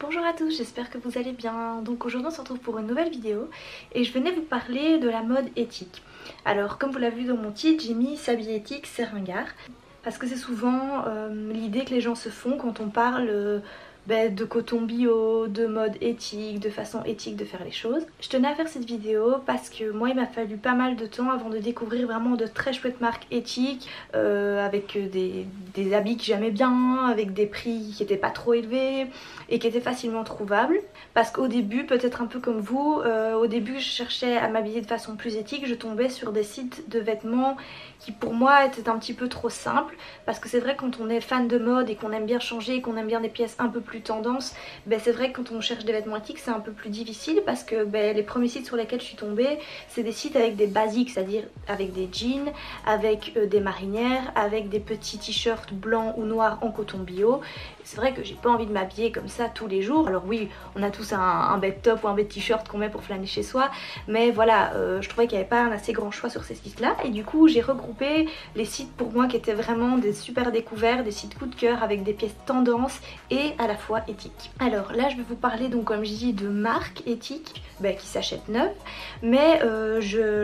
Bonjour à tous, j'espère que vous allez bien. Donc aujourd'hui on se retrouve pour une nouvelle vidéo et je venais vous parler de la mode éthique. Alors comme vous l'avez vu dans mon titre, j'ai mis s'habiller éthique c'est ringard. Parce que c'est souvent l'idée que les gens se font quand on parle de coton bio, de mode éthique, de façon éthique de faire les choses. Je tenais à faire cette vidéo parce que moi il m'a fallu pas mal de temps avant de découvrir vraiment de très chouettes marques éthiques avec des habits que j'aimais bien, avec des prix qui n'étaient pas trop élevés et qui étaient facilement trouvables. Parce qu'au début, peut-être un peu comme vous, au début je cherchais à m'habiller de façon plus éthique, je tombais sur des sites de vêtements qui pour moi étaient un petit peu trop simples. Parce que c'est vrai quand on est fan de mode et qu'on aime bien changer et qu'on aime bien des pièces un peu plus tendance, c'est vrai que quand on cherche des vêtements éthiques c'est un peu plus difficile parce que les premiers sites sur lesquels je suis tombée c'est des sites avec des basiques, c'est-à-dire avec des jeans, avec des marinières, avec des petits t-shirts blancs ou noirs en coton bio. C'est vrai que j'ai pas envie de m'habiller comme ça tous les jours. Alors oui, on a tous un bête top ou un bête t-shirt qu'on met pour flâner chez soi, mais voilà, je trouvais qu'il n'y avait pas un assez grand choix sur ces sites là et du coup j'ai regroupé les sites pour moi qui étaient vraiment des super découvertes, des sites coup de cœur avec des pièces tendance et à la fois éthiques. Alors là je vais vous parler donc comme je dis de marques éthiques qui s'achètent neuves, mais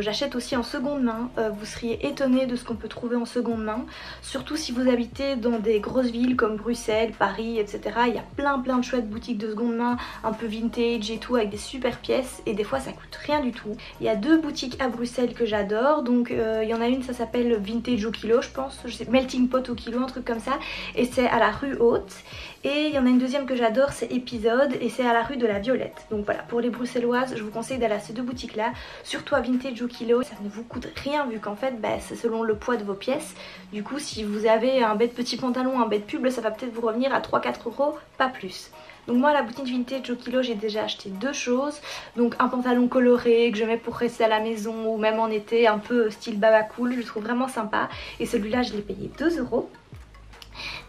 j'achète aussi en seconde main. Vous seriez étonnés de ce qu'on peut trouver en seconde main, surtout si vous habitez dans des grosses villes comme Bruxelles, Paris, etc. Il y a plein de chouettes boutiques de seconde main, un peu vintage et tout, avec des super pièces et des fois ça coûte rien du tout. Il y a deux boutiques à Bruxelles que j'adore, donc il y en a une, ça s'appelle Vintage au kilo je pense, je sais, Melting Pot au kilo, un truc comme ça, et c'est à la rue Haute. Et il y en a une deuxième que j'adore, c'est Épisode et c'est à la rue de la Violette. Donc voilà, pour les bruxelloises, je vous conseille d'aller à ces deux boutiques là, surtout à Vintage au kilo. Ça ne vous coûte rien vu qu'en fait c'est selon le poids de vos pièces. Du coup si vous avez un bête petit pantalon, un bête pub, ça va peut-être vous revenir à 3-4 euros, pas plus. Donc moi à la boutique Vintage au kilo j'ai déjà acheté deux choses. Donc un pantalon coloré que je mets pour rester à la maison ou même en été, un peu style baba cool, je le trouve vraiment sympa. Et celui-là je l'ai payé 2 euros.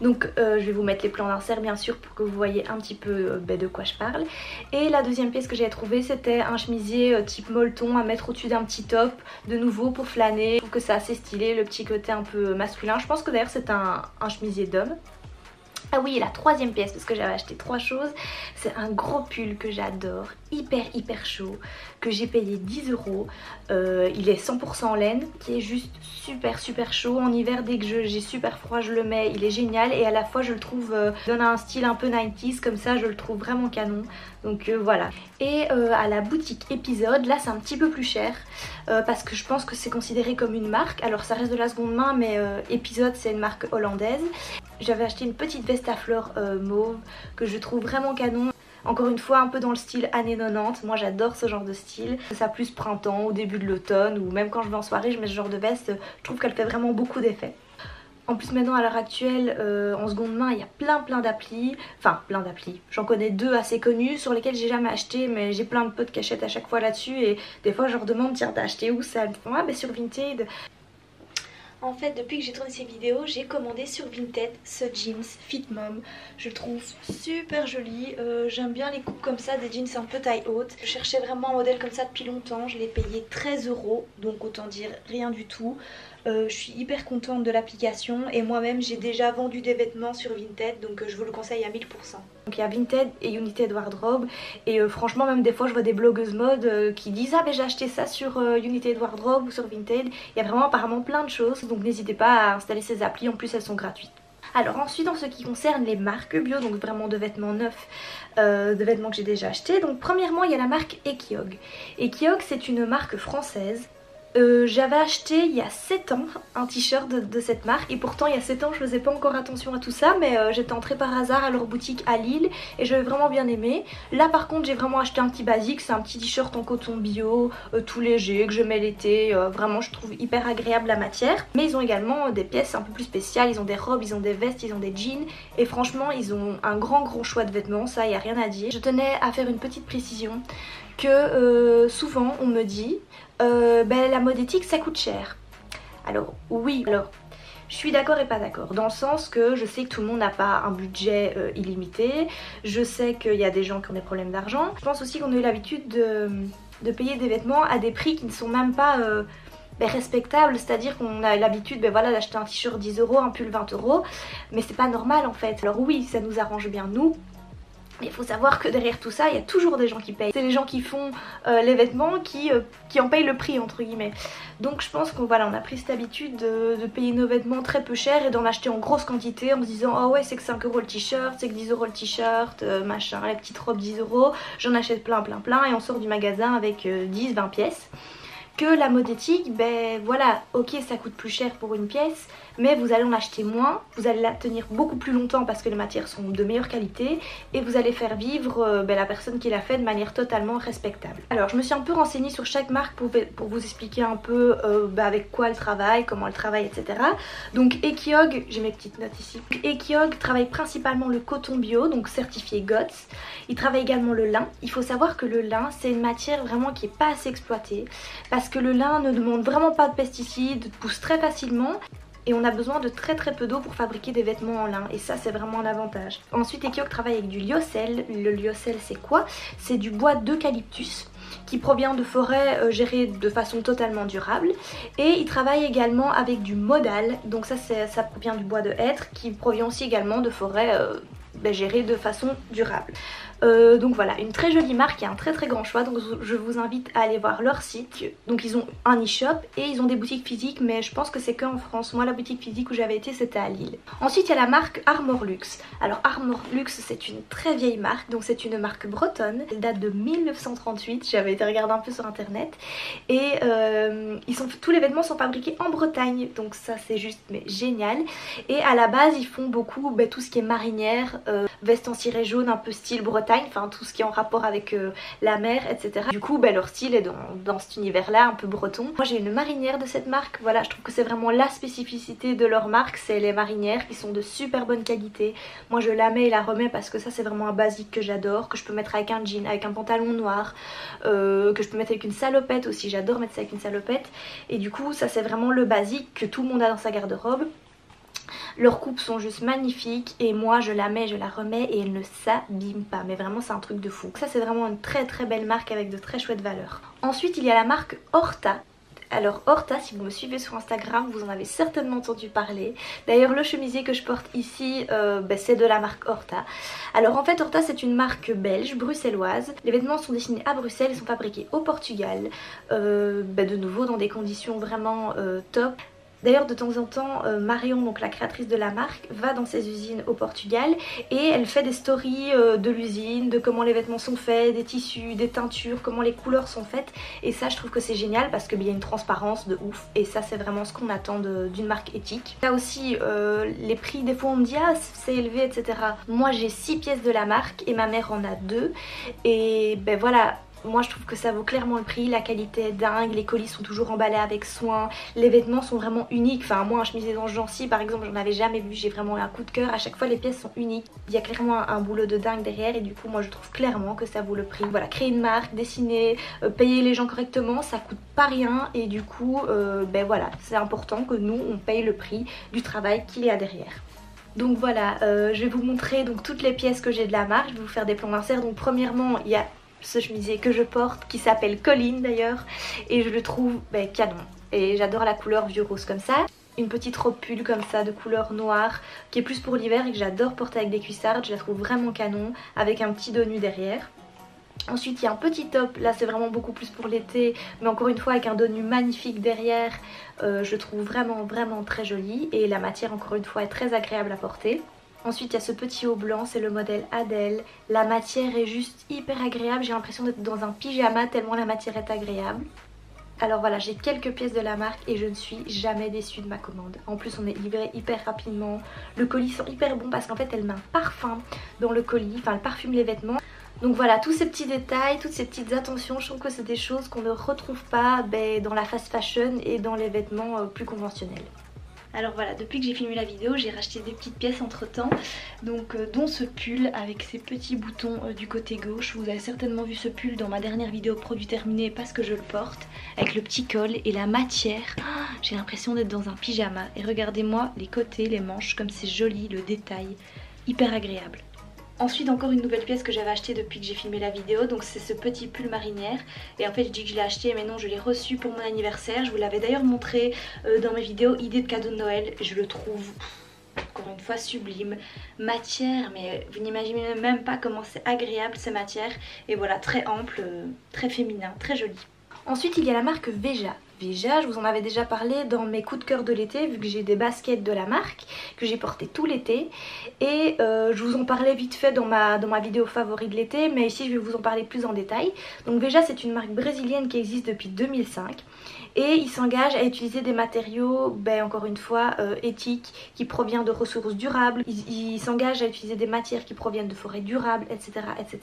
Donc je vais vous mettre les plans d'insert bien sûr pour que vous voyez un petit peu de quoi je parle. Et la deuxième pièce que j'ai trouvée c'était un chemisier type molleton à mettre au-dessus d'un petit top, de nouveau pour flâner. Je trouve que c'est assez stylé, le petit côté un peu masculin. Je pense que d'ailleurs c'est un chemisier d'homme. Ah oui, et la troisième pièce, parce que j'avais acheté 3 choses, c'est un gros pull que j'adore, hyper chaud, que j'ai payé 10 euros. Il est 100% en laine, qui est juste super chaud. En hiver, dès que j'ai super froid, je le mets, il est génial. Et à la fois, je le trouve, donne un style un peu 90s, comme ça, je le trouve vraiment canon. Donc voilà. Et à la boutique Épisode, là c'est un petit peu plus cher, parce que je pense que c'est considéré comme une marque. Alors ça reste de la seconde main, mais Épisode c'est une marque hollandaise. J'avais acheté une petite veste à fleurs mauve que je trouve vraiment canon. Encore une fois un peu dans le style années 90, moi j'adore ce genre de style. Ça plus printemps, au début de l'automne ou même quand je vais en soirée je mets ce genre de veste, je trouve qu'elle fait vraiment beaucoup d'effet. En plus maintenant à l'heure actuelle en seconde main il y a plein d'applis, enfin plein d'applis, j'en connais deux assez connues sur lesquelles j'ai jamais acheté mais j'ai plein de potes qui achètent à chaque fois là-dessus et des fois je leur demande tiens t'as acheté où ça? Elles me font ah sur Vinted. En fait depuis que j'ai tourné ces vidéos j'ai commandé sur Vinted ce jeans Fit Mom. Je le trouve super joli, j'aime bien les coupes comme ça, des jeans un peu taille haute. Je cherchais vraiment un modèle comme ça depuis longtemps, je l'ai payé 13 euros donc autant dire rien du tout. Je suis hyper contente de l'application et moi-même j'ai déjà vendu des vêtements sur Vinted donc je vous le conseille à 1000%. Donc il y a Vinted et United Wardrobe et franchement même des fois je vois des blogueuses mode qui disent ah j'ai acheté ça sur United Wardrobe ou sur Vinted. Il y a vraiment apparemment plein de choses donc n'hésitez pas à installer ces applis, en plus elles sont gratuites. Alors ensuite en ce qui concerne les marques bio, donc vraiment de vêtements neufs, de vêtements que j'ai déjà achetés. Donc premièrement il y a la marque Ekiog. Ekiog c'est une marque française. J'avais acheté il y a 7 ans un t-shirt de cette marque et pourtant il y a 7 ans je faisais pas encore attention à tout ça mais j'étais entrée par hasard à leur boutique à Lille et j'avais vraiment bien aimé. Là par contre j'ai vraiment acheté un petit basique, c'est un petit t-shirt en coton bio tout léger que je mets l'été, vraiment je trouve hyper agréable la matière. Mais ils ont également des pièces un peu plus spéciales, ils ont des robes, ils ont des vestes, ils ont des jeans et franchement ils ont un grand choix de vêtements, ça y a rien à dire. Je tenais à faire une petite précision que souvent on me dit la mode éthique ça coûte cher. Alors oui, alors je suis d'accord et pas d'accord dans le sens que je sais que tout le monde n'a pas un budget illimité, je sais qu'il y a des gens qui ont des problèmes d'argent. Je pense aussi qu'on a eu l'habitude de payer des vêtements à des prix qui ne sont même pas respectables, c'est-à-dire qu'on a l'habitude voilà, d'acheter un t-shirt 10 euros, un pull 20 euros, mais c'est pas normal en fait. Alors oui ça nous arrange bien nous Mais il faut savoir que derrière tout ça, il y a toujours des gens qui payent. C'est les gens qui font les vêtements qui en payent le prix entre guillemets. Donc je pense qu'on voilà, on a pris cette habitude de payer nos vêtements très peu cher et d'en acheter en grosse quantité en se disant oh ouais c'est que 5 € le t-shirt, c'est que 10 € le t-shirt, machin, la petite robe 10 €, j'en achète plein et on sort du magasin avec 10-20 pièces. Que la mode éthique, ben voilà, ok ça coûte plus cher pour une pièce, mais vous allez en acheter moins, vous allez la tenir beaucoup plus longtemps parce que les matières sont de meilleure qualité et vous allez faire vivre la personne qui l'a fait de manière totalement respectable. Alors je me suis un peu renseignée sur chaque marque pour vous expliquer un peu avec quoi elle travaille, comment elle travaille, etc. Donc Ekiog, j'ai mes petites notes ici, Ekiog travaille principalement le coton bio, donc certifié GOTS. Il travaille également le lin. Il faut savoir que le lin c'est une matière vraiment qui n'est pas assez exploitée parce que le lin ne demande vraiment pas de pesticides, pousse très facilement et on a besoin de très peu d'eau pour fabriquer des vêtements en lin et ça c'est vraiment un avantage. Ensuite Ekiog travaille avec du lyocell. Le lyocell c'est quoi? C'est du bois d'eucalyptus qui provient de forêts gérées de façon totalement durable et il travaille également avec du modal, donc ça provient du bois de hêtre qui provient aussi également de forêts gérées de façon durable. Donc voilà, une très jolie marque et un très grand choix, donc je vous invite à aller voir leur site. Donc ils ont un e-shop et ils ont des boutiques physiques, mais je pense que c'est qu'en France. Moi la boutique physique où j'avais été c'était à Lille. Ensuite il y a la marque Armor Luxe. Alors Armor Luxe c'est une très vieille marque, donc c'est une marque bretonne, elle date de 1938, j'avais été regarder un peu sur internet et tous les vêtements sont fabriqués en Bretagne, donc ça c'est juste mais génial. Et à la base ils font beaucoup tout ce qui est marinière, veste en ciré jaune un peu style Bretagne, enfin tout ce qui est en rapport avec la mer, etc. Du coup leur style est dans cet univers là un peu breton. Moi j'ai une marinière de cette marque, voilà, je trouve que c'est vraiment la spécificité de leur marque, c'est les marinières qui sont de super bonne qualité. Moi je la mets et la remets parce que ça c'est vraiment un basique que j'adore, que je peux mettre avec un jean, avec un pantalon noir, que je peux mettre avec une salopette aussi, j'adore mettre ça avec une salopette. Et du coup ça c'est vraiment le basique que tout le monde a dans sa garde-robe. Leurs coupes sont juste magnifiques et moi je la mets, je la remets et elle ne s'abîme pas, mais vraiment c'est un truc de fou. Ça c'est vraiment une très belle marque avec de très chouettes valeurs. Ensuite il y a la marque Horta. Alors Horta, si vous me suivez sur Instagram, vous en avez certainement entendu parler. D'ailleurs le chemisier que je porte ici, c'est de la marque Horta. Alors en fait Horta c'est une marque belge, bruxelloise. Les vêtements sont dessinés à Bruxelles et sont fabriqués au Portugal. De nouveau dans des conditions vraiment top. D'ailleurs de temps en temps Marion, donc la créatrice de la marque, va dans ses usines au Portugal et elle fait des stories de l'usine, de comment les vêtements sont faits, des tissus, des teintures, comment les couleurs sont faites. Et ça je trouve que c'est génial parce qu'il y a une transparence de ouf et ça c'est vraiment ce qu'on attend d'une marque éthique. Là aussi les prix, des fois on me dit ah c'est élevé etc. Moi j'ai 6 pièces de la marque et ma mère en a 2 et voilà. Moi je trouve que ça vaut clairement le prix, la qualité est dingue, les colis sont toujours emballés avec soin, les vêtements sont vraiment uniques. Enfin moi un chemisier dans Jancy par exemple j'en avais jamais vu, j'ai vraiment eu un coup de cœur, à chaque fois les pièces sont uniques. Il y a clairement un boulot de dingue derrière et du coup moi je trouve clairement que ça vaut le prix. Voilà, créer une marque, dessiner, payer les gens correctement, ça coûte pas rien et du coup voilà, c'est important que nous on paye le prix du travail qu'il y a derrière. Donc voilà, je vais vous montrer donc toutes les pièces que j'ai de la marque, je vais vous faire des plans d'insert. Donc premièrement il y a ce chemisier que je porte qui s'appelle Colline d'ailleurs et je le trouve canon et j'adore la couleur vieux rose comme ça. Une petite robe pull comme ça de couleur noire qui est plus pour l'hiver et que j'adore porter avec des cuissardes, je la trouve vraiment canon avec un petit dos nu derrière. Ensuite il y a un petit top, là c'est vraiment beaucoup plus pour l'été mais encore une fois avec un dos nu magnifique derrière, je trouve vraiment très joli et la matière encore une fois est très agréable à porter. Ensuite il y a ce petit haut blanc, c'est le modèle Adèle. La matière est juste hyper agréable, j'ai l'impression d'être dans un pyjama tellement la matière est agréable. Alors voilà, j'ai quelques pièces de la marque et je ne suis jamais déçue de ma commande. En plus on est livré hyper rapidement, le colis sent hyper bon parce qu'en fait elle met un parfum dans le colis, enfin elle parfume les vêtements. Donc voilà, tous ces petits détails, toutes ces petites attentions, je trouve que c'est des choses qu'on ne retrouve pas dans la fast fashion et dans les vêtements plus conventionnels. Alors voilà, depuis que j'ai filmé la vidéo, j'ai racheté des petites pièces entre temps, donc dont ce pull avec ses petits boutons du côté gauche. Vous avez certainement vu ce pull dans ma dernière vidéo produit terminé parce que je le porte, avec le petit col et la matière. J'ai l'impression d'être dans un pyjama et regardez-moi les côtés, les manches, comme c'est joli, le détail, hyper agréable. Ensuite encore une nouvelle pièce que j'avais achetée depuis que j'ai filmé la vidéo, donc c'est ce petit pull marinière. Et en fait je dis que je l'ai acheté mais non, je l'ai reçu pour mon anniversaire. Je vous l'avais d'ailleurs montré dans mes vidéos idées de cadeaux de Noël. Je le trouve, encore encore une fois sublime. Matière, mais vous n'imaginez même pas comment c'est agréable ces matières. Et voilà, très ample, très féminin, très joli. Ensuite il y a la marque Veja. Veja, je vous en avais déjà parlé dans mes coups de cœur de l'été, vu que j'ai des baskets de la marque que j'ai portées tout l'été. Et je vous en parlais vite fait dans ma vidéo favori de l'été, mais ici je vais vous en parler plus en détail. Donc Veja, c'est une marque brésilienne qui existe depuis 2005. Et ils s'engagent à utiliser des matériaux, encore une fois, éthiques, qui proviennent de ressources durables. Ils s'engagent à utiliser des matières qui proviennent de forêts durables, etc. etc.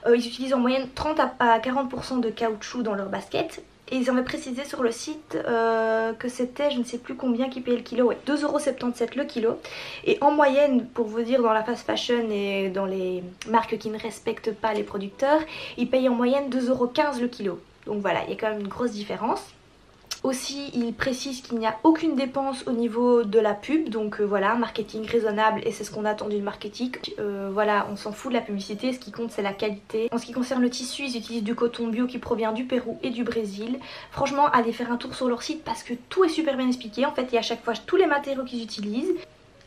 Ils utilisent en moyenne 30 à 40% de caoutchouc dans leurs baskets. Et ils avaient précisé sur le site que c'était, je ne sais plus combien qui payait le kilo, ouais, 2,77 € le kilo. Et en moyenne, pour vous dire, dans la fast fashion et dans les marques qui ne respectent pas les producteurs, ils payent en moyenne 2,15 € le kilo. Donc voilà, il y a quand même une grosse différence. Aussi, il précise qu'il n'y a aucune dépense au niveau de la pub, donc voilà, marketing raisonnable, et c'est ce qu'on attend d'une marque éthique. Voilà, on s'en fout de la publicité, ce qui compte c'est la qualité. En ce qui concerne le tissu, ils utilisent du coton bio qui provient du Pérou et du Brésil. Franchement, allez faire un tour sur leur site parce que tout est super bien expliqué. En fait, il y a à chaque fois tous les matériaux qu'ils utilisent.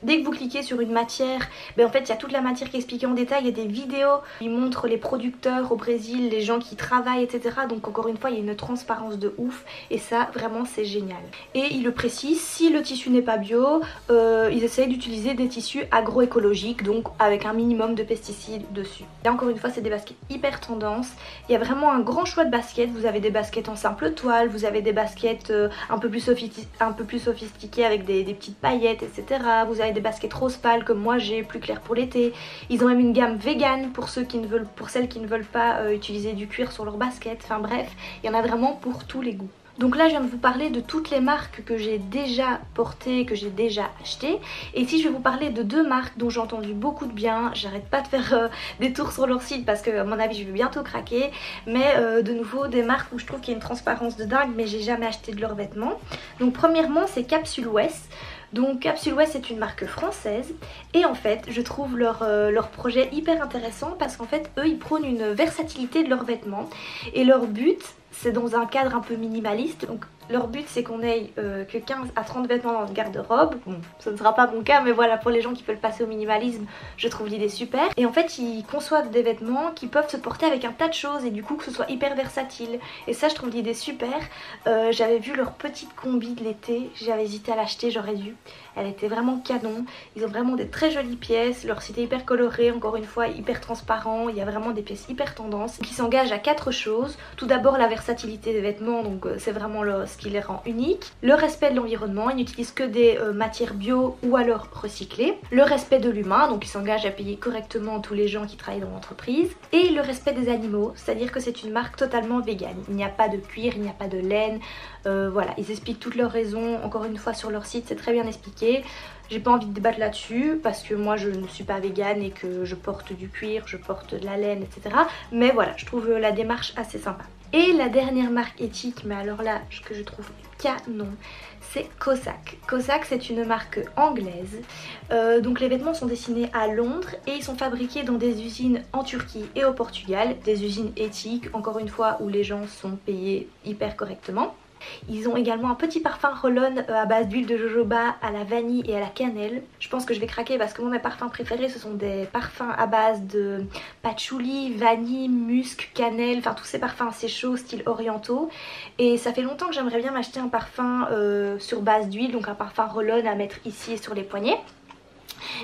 Dès que vous cliquez sur une matière, en fait il y a toute la matière qui est expliquée en détail, il y a des vidéos, ils montrent les producteurs au Brésil, les gens qui travaillent, etc. Donc encore une fois il y a une transparence de ouf et ça vraiment c'est génial. Et ils le précisent, si le tissu n'est pas bio, ils essayent d'utiliser des tissus agroécologiques, donc avec un minimum de pesticides dessus. Et encore une fois c'est des baskets hyper tendance, il y a vraiment un grand choix de baskets, vous avez des baskets en simple toile, vous avez des baskets un peu plus sophistiquées avec des petites paillettes, etc. Vous avez des baskets rose pâle comme moi j'ai, plus clair pour l'été. Ils ont même une gamme vegan pour celles qui ne veulent pas utiliser du cuir sur leurs baskets. Enfin bref, il y en a vraiment pour tous les goûts. Donc là je viens de vous parler de toutes les marques que j'ai déjà portées, que j'ai déjà achetées. Et ici je vais vous parler de deux marques dont j'ai entendu beaucoup de bien. J'arrête pas de faire des tours sur leur site parce que à mon avis je vais bientôt craquer. Mais de nouveau des marques où je trouve qu'il y a une transparence de dingue, mais j'ai jamais acheté de leurs vêtements. Donc premièrement c'est Capsule West. Donc Capsule West c'est une marque française et en fait je trouve leur projet hyper intéressant parce qu'en fait eux ils prônent une versatilité de leurs vêtements et leur but c'est dans un cadre un peu minimaliste. Donc leur but c'est qu'on ait que 15 à 30 vêtements dans le garde-robe. Bon, ça ne sera pas mon cas mais voilà, pour les gens qui veulent passer au minimalisme je trouve l'idée super. Et en fait ils conçoivent des vêtements qui peuvent se porter avec un tas de choses et du coup que ce soit hyper versatile. Et ça je trouve l'idée super. J'avais vu leur petite combi de l'été, j'avais hésité à l'acheter, j'aurais dû. Elle était vraiment canon, ils ont vraiment des très jolies pièces, leur site est hyper coloré, encore une fois hyper transparent, il y a vraiment des pièces hyper tendance qui s'engagent à 4 choses. Tout d'abord la versatilité des vêtements, donc c'est vraiment ce qui les rend uniques. Le respect de l'environnement, ils n'utilisent que des matières bio ou alors recyclées. Le respect de l'humain, donc ils s'engagent à payer correctement tous les gens qui travaillent dans l'entreprise. Et le respect des animaux, c'est-à-dire que c'est une marque totalement végane. Il n'y a pas de cuir, il n'y a pas de laine, voilà, ils expliquent toutes leurs raisons, encore une fois sur leur site c'est très bien expliqué. J'ai pas envie de débattre là-dessus parce que moi je ne suis pas végane et que je porte du cuir, je porte de la laine, etc. Mais voilà, je trouve la démarche assez sympa. Et la dernière marque éthique, mais alors là, que je trouve canon, c'est Cossack. Cossack c'est une marque anglaise, donc les vêtements sont dessinés à Londres et ils sont fabriqués dans des usines en Turquie et au Portugal, des usines éthiques, encore une fois où les gens sont payés hyper correctement. Ils ont également un petit parfum roll-on à base d'huile de jojoba, à la vanille et à la cannelle. Je pense que je vais craquer parce que moi mes parfums préférés ce sont des parfums à base de patchouli, vanille, musc, cannelle, enfin tous ces parfums assez chauds style orientaux. Et ça fait longtemps que j'aimerais bien m'acheter un parfum sur base d'huile, donc un parfum roll-on à mettre ici et sur les poignets.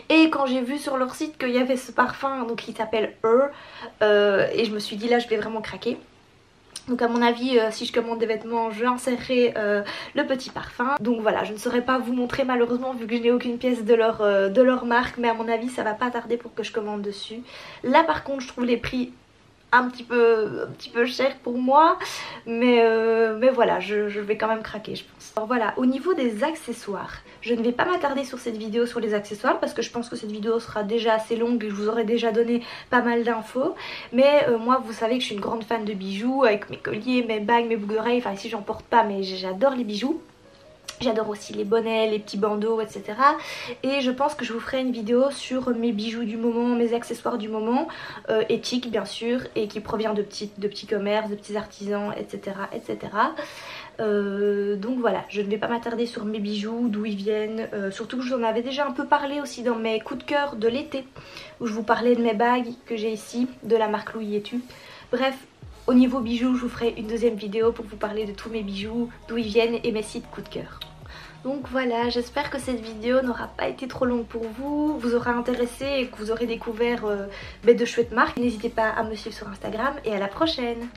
Et quand j'ai vu sur leur site qu'il y avait ce parfum donc qui s'appelle et je me suis dit là je vais vraiment craquer. Donc à mon avis si je commande des vêtements je insérerai le petit parfum. Donc voilà, je ne saurais pas vous montrer malheureusement vu que je n'ai aucune pièce de leur marque, mais à mon avis ça va pas tarder pour que je commande dessus. Là par contre je trouve les prix un petit peu cher pour moi, mais voilà, je vais quand même craquer je pense. Alors voilà, au niveau des accessoires, je ne vais pas m'attarder sur cette vidéo sur les accessoires parce que je pense que cette vidéo sera déjà assez longue et je vous aurai déjà donné pas mal d'infos. Mais moi vous savez que je suis une grande fan de bijoux avec mes colliers, mes bagues, mes boucles d'oreilles, enfin ici j'en porte pas mais j'adore les bijoux. J'adore aussi les bonnets, les petits bandeaux, etc. Et je pense que je vous ferai une vidéo sur mes bijoux du moment, mes accessoires du moment, éthiques bien sûr, et qui provient de petits commerces, de petits artisans, etc. etc. Donc voilà, je ne vais pas m'attarder sur mes bijoux, d'où ils viennent, surtout que je vous en avais déjà un peu parlé aussi dans mes coups de cœur de l'été, où je vous parlais de mes bagues que j'ai ici, de la marque Louis et Tu. Bref, au niveau bijoux, je vous ferai une deuxième vidéo pour vous parler de tous mes bijoux, d'où ils viennent et mes sites coup de cœur. Donc voilà, j'espère que cette vidéo n'aura pas été trop longue pour vous, vous aura intéressé et que vous aurez découvert de chouettes marques. N'hésitez pas à me suivre sur Instagram et à la prochaine!